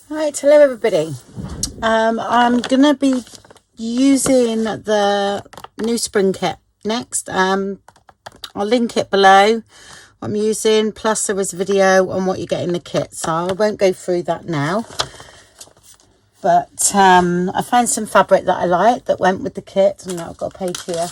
Right, hello everybody. I'm gonna be using the new spring kit next. I'll link it below what I'm using, plus there was a video on what you get in the kit, so I won't go through that now. But I found some fabric that I like that went with the kit, and I've got a page here.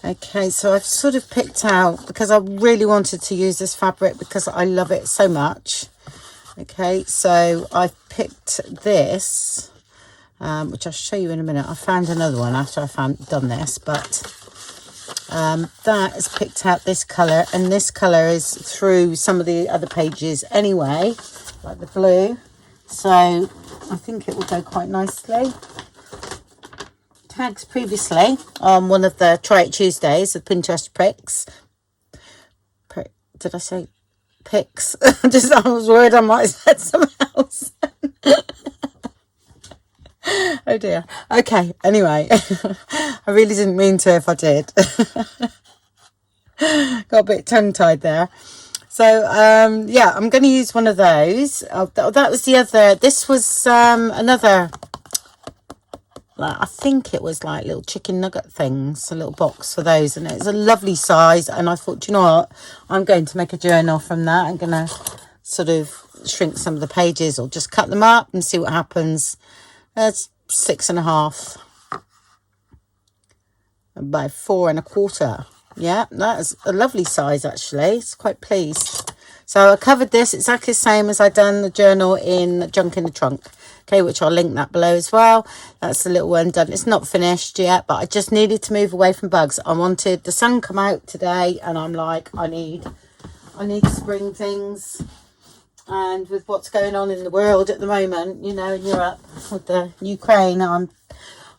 Okay, so I've sort of picked out, because I really wanted to use this fabric because I love it so much. Okay, so I've picked this, which I'll show you in a minute. I found another one after I've done this, but that has picked out this colour, and this colour is through some of the other pages anyway, like the blue. So I think it will go quite nicely. Tags previously on one of the Try It Tuesdays of Pinterest picks. Did I say picks? I was worried I might have said something else. Oh dear. Okay, anyway. I really didn't mean to if I did. Got a bit tongue-tied there. So, yeah, I'm going to use one of those. That was the other. This was another, I think it was like little chicken nugget things, a little box for those. And it's a lovely size. And I thought, you know what? I'm going to make a journal from that. I'm going to sort of shrink some of the pages or just cut them up and see what happens. That's 6.5 by 4.25. Yeah, that is a lovely size actually. It's quite pleased. So I covered this exactly the same as I done the journal in Junk in the Trunk. Okay, which I'll link that below as well. That's the little one done. It's not finished yet, but I just needed to move away from bugs. I wanted the sun come out today, and I'm like, I need spring things. And with what's going on in the world at the moment, you know, in Europe with the Ukraine, I'm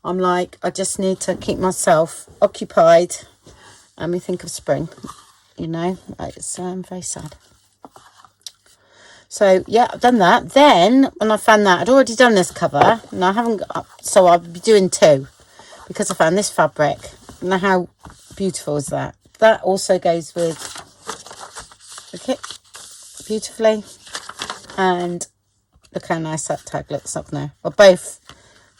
like, I just need to keep myself occupied. And we think of spring, you know, it's very sad. So yeah, I've done that. Then when I found that, I'd already done this cover, and I haven't got, so I'll be doing two because I found this fabric. Now how beautiful is that? That also goes with the kit beautifully, and look how nice that tag looks up there. Well, both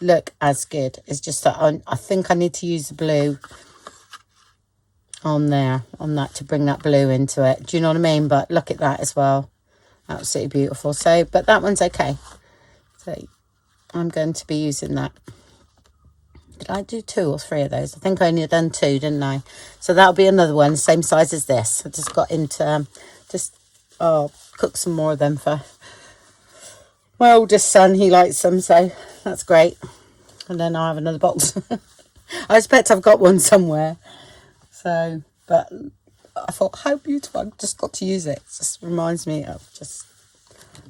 look as good. It's just that I think I need to use the blue on there, on that, to bring that blue into it. Do you know what I mean? But look at that as well. Absolutely beautiful. So, but that one's okay. So I'm going to be using that. Did I do 2 or 3 of those? I think I only done 2, didn't I? So that'll be another one, same size as this. I just got into I'll cook some more of them for my oldest son. He likes them, so that's great. And then I'll have another box. I expect I've got one somewhere. So, but I thought, how beautiful. I've just got to use it. It just reminds me of just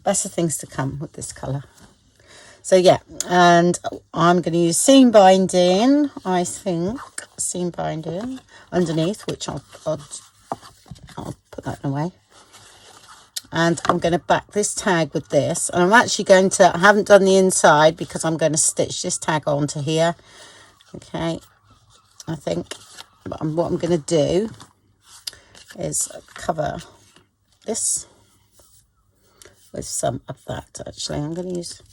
better things to come with this colour. So, yeah, and I'm going to use seam binding, I think. Seam binding underneath, which I'll put that away. And I'm going to back this tag with this. And I'm actually going to, I haven't done the inside because I'm going to stitch this tag onto here. Okay, I think. But what I'm going to do is cover this with some of that. Actually, I'm going to use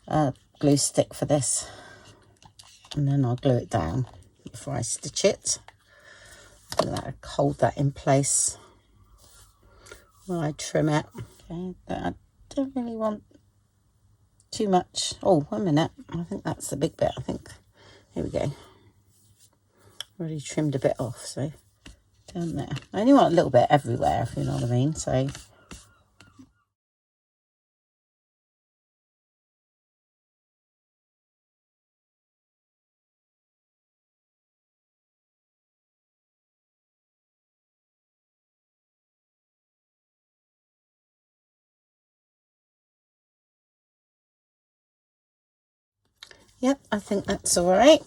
a glue stick for this, and then I'll glue it down before I stitch it. And that'll hold that in place while I trim it. Okay, but I don't really want too much. Oh, 1 minute. I think that's the big bit. I think. Here we go. Already trimmed a bit off, so down there. I only want a little bit everywhere, if you know what I mean. So yep, I think that's all right.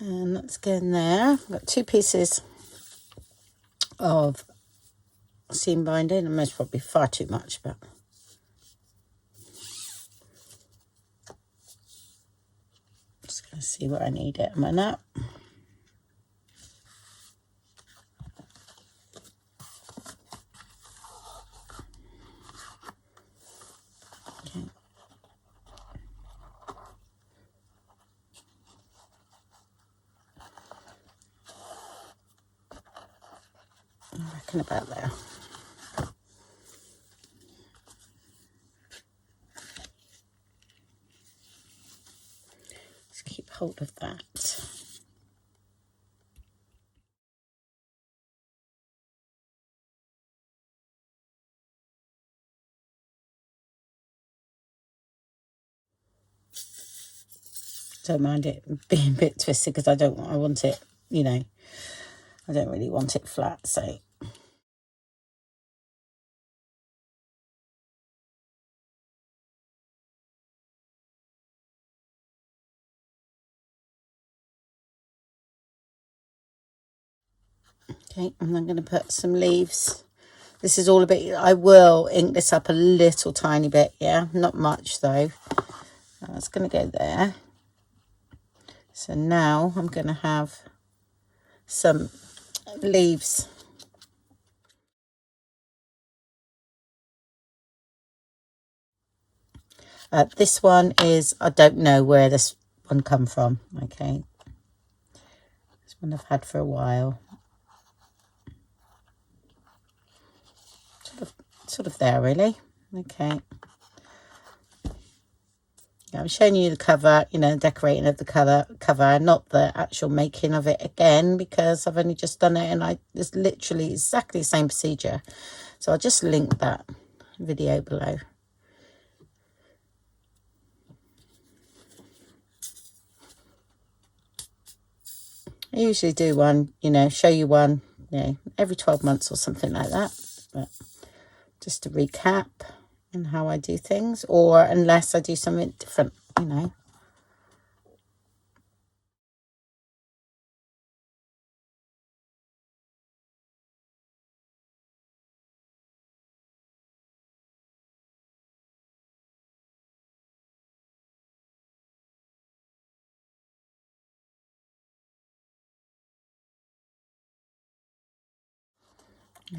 And let's get in there. I've got 2 pieces of seam binding, and most probably far too much, but Let's see where I need it. Am I not? Okay. I reckon about there. Let's keep hold of that. Don't mind it being a bit twisted because I want it, you know, I don't really want it flat, so. Okay, and I'm going to put some leaves. This is all a bit, I will ink this up a little tiny bit, yeah, not much though. It's going to go there. So now I'm going to have some leaves. This one is, I don't know where this one come from, okay. This one I've had for a while. Sort of there really, okay. Yeah, I'm showing you the cover, you know, decorating of the cover, not the actual making of it again, because I've only just done it and it's literally exactly the same procedure. So I'll just link that video below. I usually do one, you know, show you one, you know, every 12 months or something like that. But just to recap on how I do things, or unless I do something different, you know.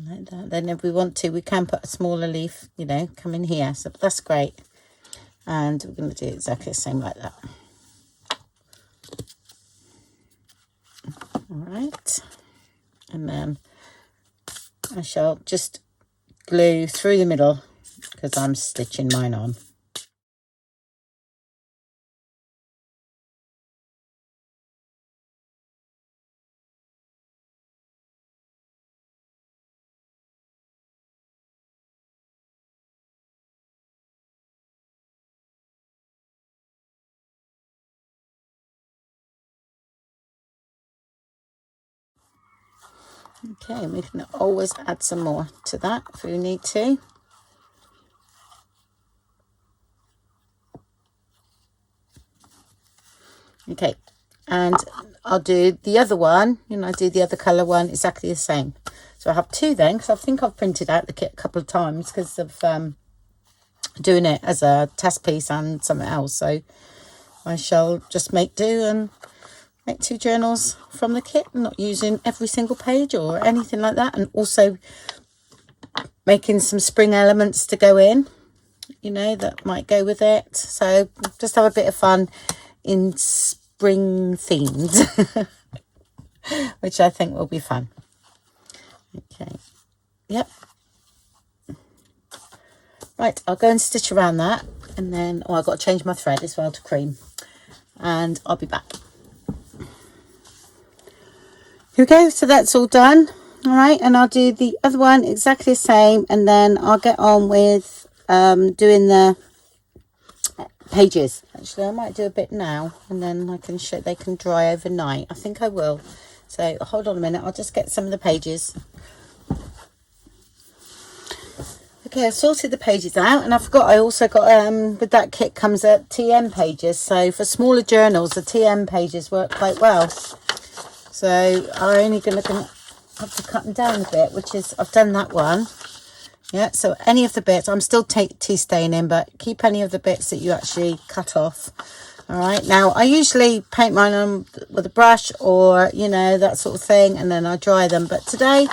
Like that. Then if we want to, we can put a smaller leaf, you know, come in here. So that's great. And we're going to do exactly the same like that. All right. And then I shall just glue through the middle because I'm stitching mine on. Okay, and we can always add some more to that if we need to. Okay, and I'll do the other one, you know, I do the other colour one exactly the same. So I have two then, because I think I've printed out the kit a couple of times because of doing it as a test piece and something else. So I shall just make do and make two journals from the kit, not using every single page or anything like that, and also making some spring elements to go in, you know, that might go with it. So just have a bit of fun in spring themed, which I think will be fun. Okay, yep. Right, I'll go and stitch around that, and then I've got to change my thread as well to cream, and I'll be back. Here we go, so that's all done. All right, and I'll do the other one exactly the same, and then I'll get on with doing the pages. Actually, I might do a bit now, and then I can show, they can dry overnight. I think I will. So hold on a minute, I'll just get some of the pages. Okay, I've sorted the pages out, and I forgot I also got with that kit comes at TM pages. So for smaller journals, the TM pages work quite well. So I'm only going to have to cut them down a bit, which is, I've done that one. Yeah, so any of the bits, I'm still tea staining, but keep any of the bits that you actually cut off All right, now I usually paint mine on with a brush or, you know, that sort of thing, and then I dry them. But today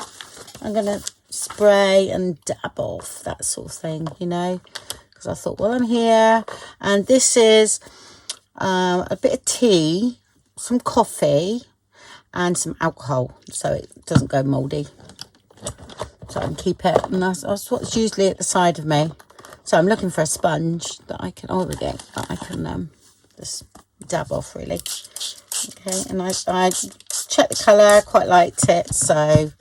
I'm going to spray and dab off, that sort of thing, you know, because I thought, well, I'm here. And this is a bit of tea, some coffee, and some alcohol, so it doesn't go mouldy. So I can keep it, and that's what's usually at the side of me. So I'm looking for a sponge that I can, that I can just dab off, really. Okay, and I checked the colour, quite liked it, so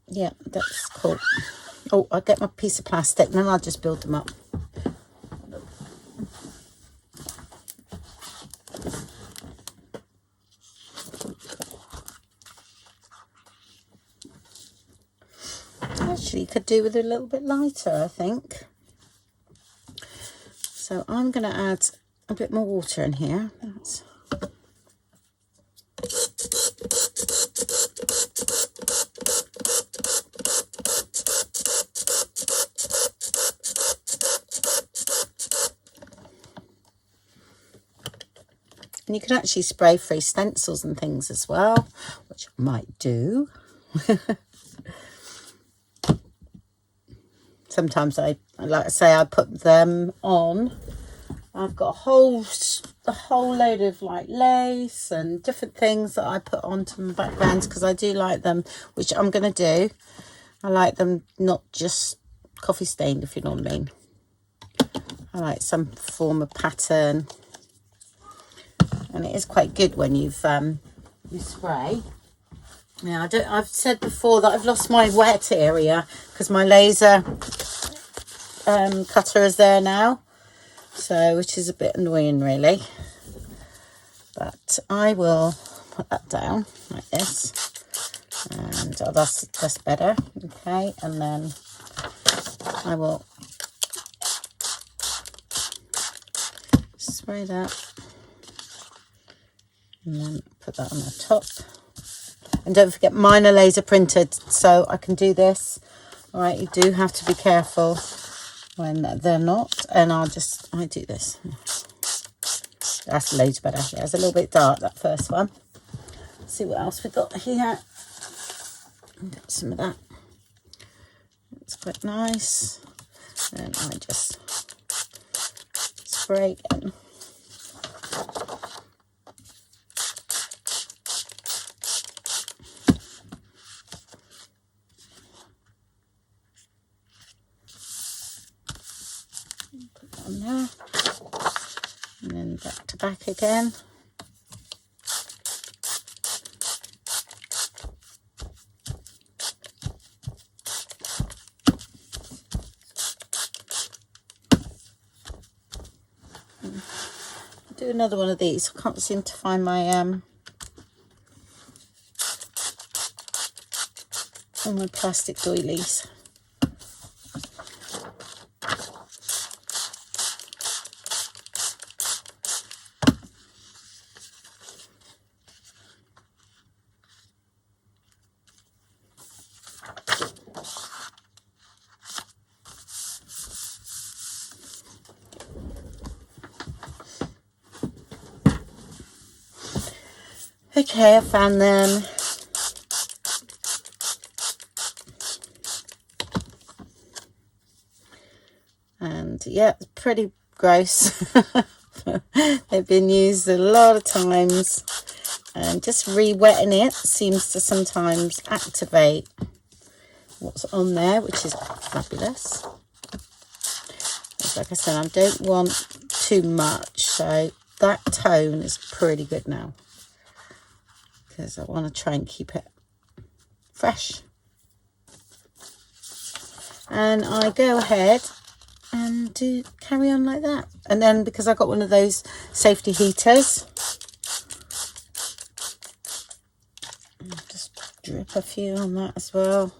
yeah, that's cool. Oh, I'll get my piece of plastic and then I'll just build them up. Actually, you could do with a little bit lighter, I think. So I'm going to add a bit more water in here. That's... And you can actually spray free stencils and things as well, which I might do. Sometimes like I say, I put them on. I've got a whole load of like lace and different things that I put onto my backgrounds because I do like them, which I'm going to do. I like them not just coffee stained, if you know what I mean. I like some form of pattern. And it is quite good when you spray. Yeah, I've said before that I've lost my wet area because my laser cutter is there now, so which is a bit annoying, really. But I will put that down like this, and that's better. Okay, and then I will spray that, and then put that on the top. And don't forget, mine are laser printed, so I can do this. All right, you do have to be careful when they're not. And I do this. That's loads better. Yeah, it's a little bit dark, that first one. Let's see what else we got here. Got some of that. It's quite nice. And I just spray again. On there, and then back to back again. Do another one of these. I can't seem to find my all my plastic doilies. Okay, I found them. And yeah, it's pretty gross. They've been used a lot of times. And just re-wetting it seems to sometimes activate what's on there, which is fabulous. Like I said, I don't want too much. So that tone is pretty good now, because I want to try and keep it fresh. And I go ahead and carry on like that. And then because I got one of those safety heaters, just drip a few on that as well.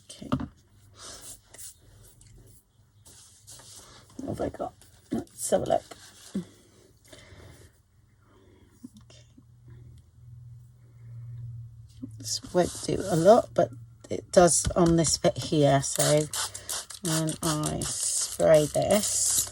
Okay. What have I got? Let's have a look. Okay. This won't do a lot, but it does on this bit here. So when I spray this,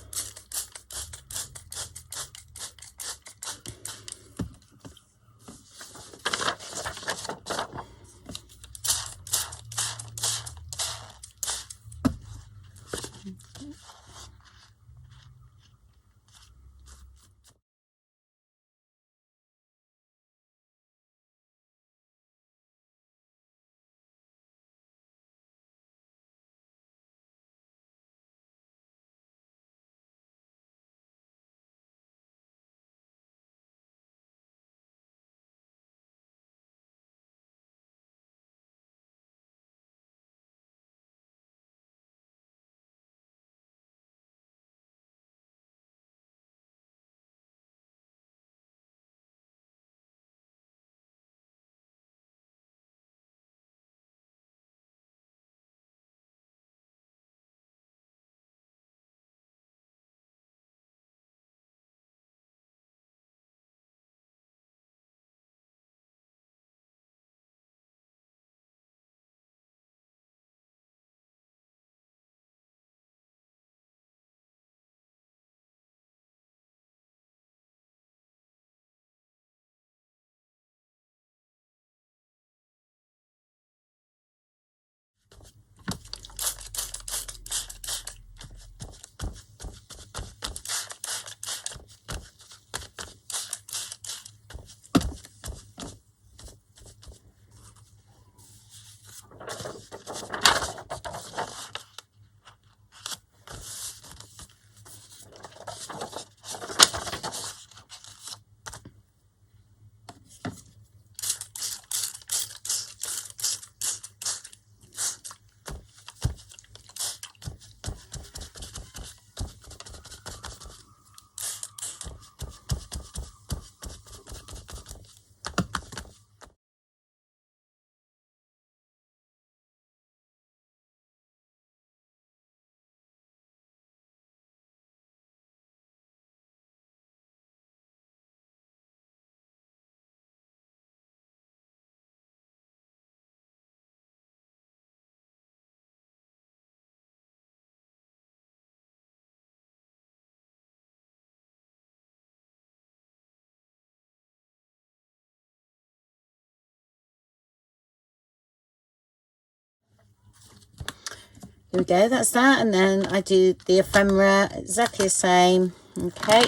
here we go, that's that. And then I do the ephemera exactly the same. Okay,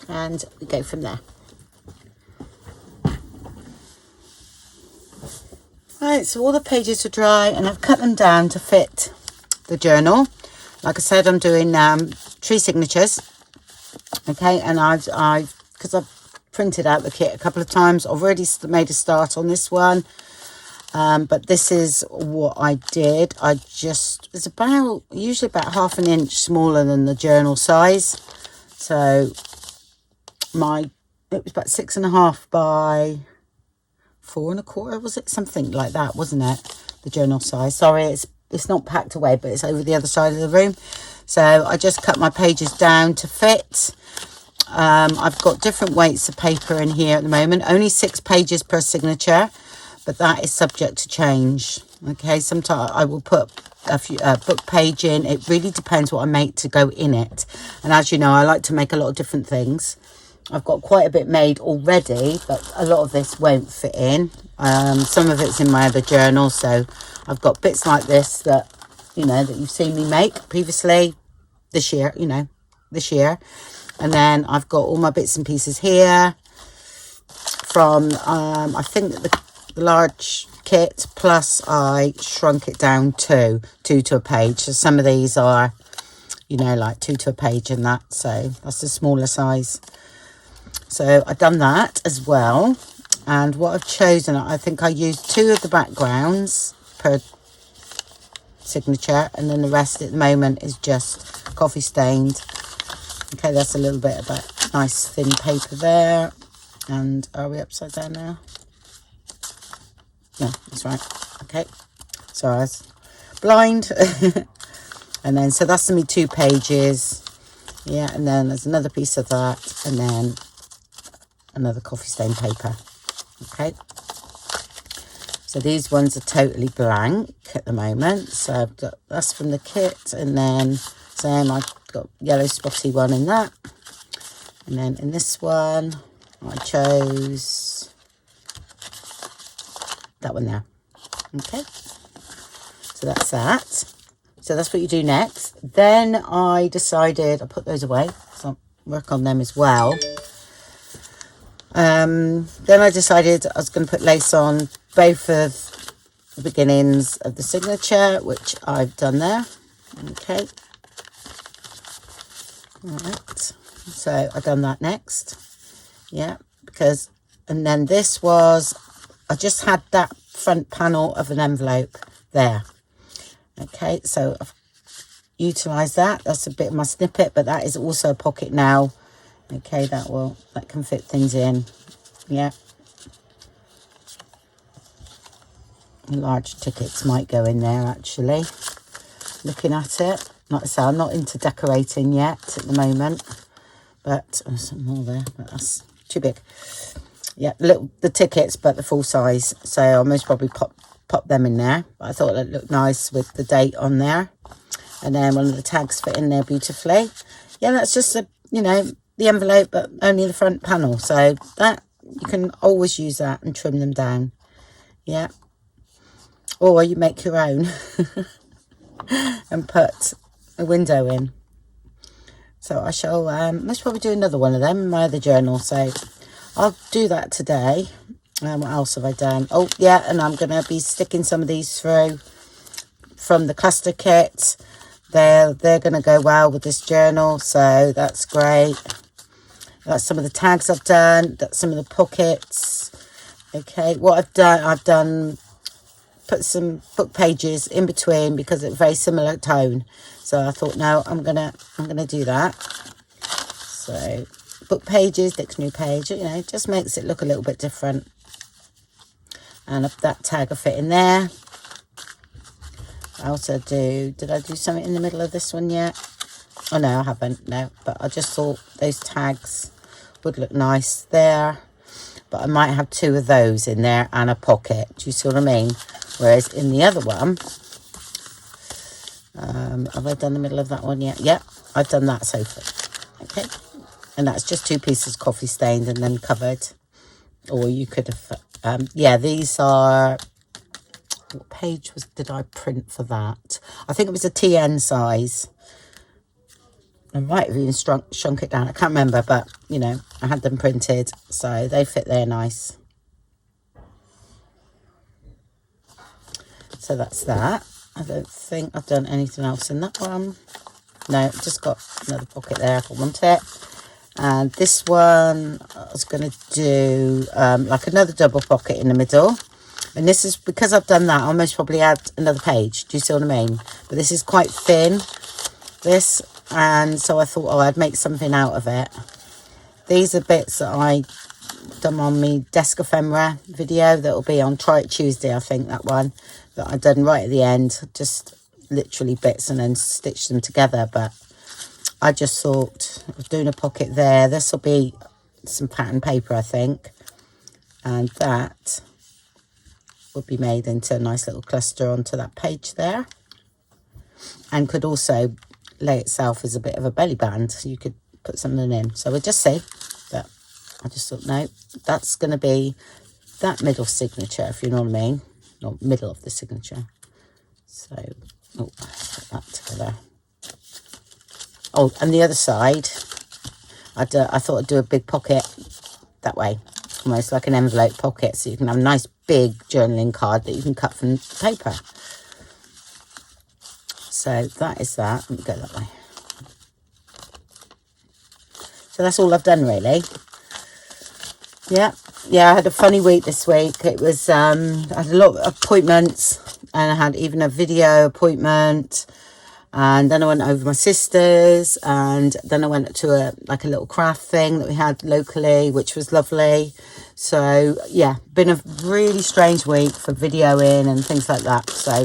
and we go from there. Right, so all the pages are dry and I've cut them down to fit the journal. Like I said, I'm doing tree signatures. Okay, and because I've printed out the kit a couple of times, I've already made a start on this one. But this is what I did. It's about, usually about ½ an inch smaller than the journal size. So it was about 6.5 by 4.25, was it? Something like that, wasn't it? The journal size. Sorry, it's not packed away, but it's over the other side of the room. So I just cut my pages down to fit. I've got different weights of paper in here at the moment. Only 6 pages per signature, but that is subject to change. Okay, sometimes I will put a few book page in. It really depends what I make to go in it. And as you know, I like to make a lot of different things. I've got quite a bit made already, but a lot of this won't fit in. Some of it's in my other journal, so I've got bits like this that, you know, that you've seen me make previously this year, you know, this year. And then I've got all my bits and pieces here from, I think the large kit, plus I shrunk it down to 2 to a page. So some of these are, you know, like 2 to a page and that. So that's the smaller size. So I've done that as well. And what I've chosen, I think I used 2 of the backgrounds per signature, and then the rest at the moment is just coffee stained. Okay, that's a little bit of that nice thin paper there. And are we upside down now? Yeah, that's right. Okay, sorry, I was blind. And then, so that's me 2 pages. Yeah, and then there's another piece of that, and then another coffee stain paper. Okay, So these ones are totally blank at the moment. So I've got, that's from the kit, and then same, I've got yellow spotty one in that. And then in this one, I chose that one there. Okay, so that's that. So that's what you do next. Then I decided, I put those away, so I'll work on them as well. Then I decided I was going to put lace on both of the beginnings of the signature, which I've done there. Okay. All right. So I've done that next. Yeah, because, and then this was, I just had that front panel of an envelope there. Okay, so I've utilised that. That's a bit of my snippet, but that is also a pocket now. Okay, that can fit things in. Yeah. Large tickets might go in there, actually. Looking at it. Like I say, I'm not into decorating yet at the moment. But there's some more there, but that's too big. Yeah, the tickets, but the full size. So I'll most probably pop them in there. But I thought it looked nice with the date on there. And then one of the tags fit in there beautifully. Yeah, that's just the envelope, but only the front panel. So that, you can always use that and trim them down. Yeah. Or you make your own and put a window in. So I shall most probably do another one of them in my other journal. So I'll do that today. What else have I done? Oh, yeah, and I'm going to be sticking some of these through from the cluster kit. They're going to go well with this journal, so that's great. That's some of the tags I've done. That's some of the pockets. Okay, what I've done, put some book pages in between because it's very similar tone. So I thought, no, I'm gonna do that. So book pages, dictionary page, it just makes it look a little bit different. And that tag will fit in there. I also did I do something in the middle of this one yet? Oh no, I haven't, no. But I just thought those tags would look nice there. But I might have two of those in there and a pocket. Do you see what I mean? Whereas in the other one, have I done the middle of that one yet? Yep, I've done that so far. Okay. And that's just two pieces coffee stained and then covered. Or you could have, yeah, these are, what page did I print for that? I think it was a TN size. I might have even shrunk it down. I can't remember, but, I had them printed. So they fit there nice. So that's that. I don't think I've done anything else in that one. No, just got another pocket there if I want it. And this one, I was going to do like another double pocket in the middle. And this is, because I've done that, I'll most probably add another page. Do you see what I mean? But this is quite thin, this. And so I thought, oh, I'd make something out of it. These are bits that I done on my desk ephemera video that will be on Try It Tuesday, I think, that one. That I done right at the end. Just literally bits and then stitched them together. But I just thought of doing a pocket there. This will be some pattern paper, I think. And that would be made into a nice little cluster onto that page there. And could also lay itself as a bit of a belly band. So you could put something in. So we'll just see. But I just thought, no, that's going to be that middle signature, if you know what I mean. Not middle of the signature. So, oh, put that together. Oh, and the other side, I thought I'd do a big pocket that way. Almost like an envelope pocket. So you can have a nice big journaling card that you can cut from paper. So that is that. Let me go that way. So that's all I've done, really. Yeah, I had a funny week this week. It was, I had a lot of appointments, and I had even a video appointment, and then I went over to my sister's, and then I went to a little craft thing that we had locally, which was lovely. So yeah, been a really strange week for videoing and things like that. So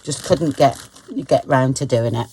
just couldn't get round to doing it.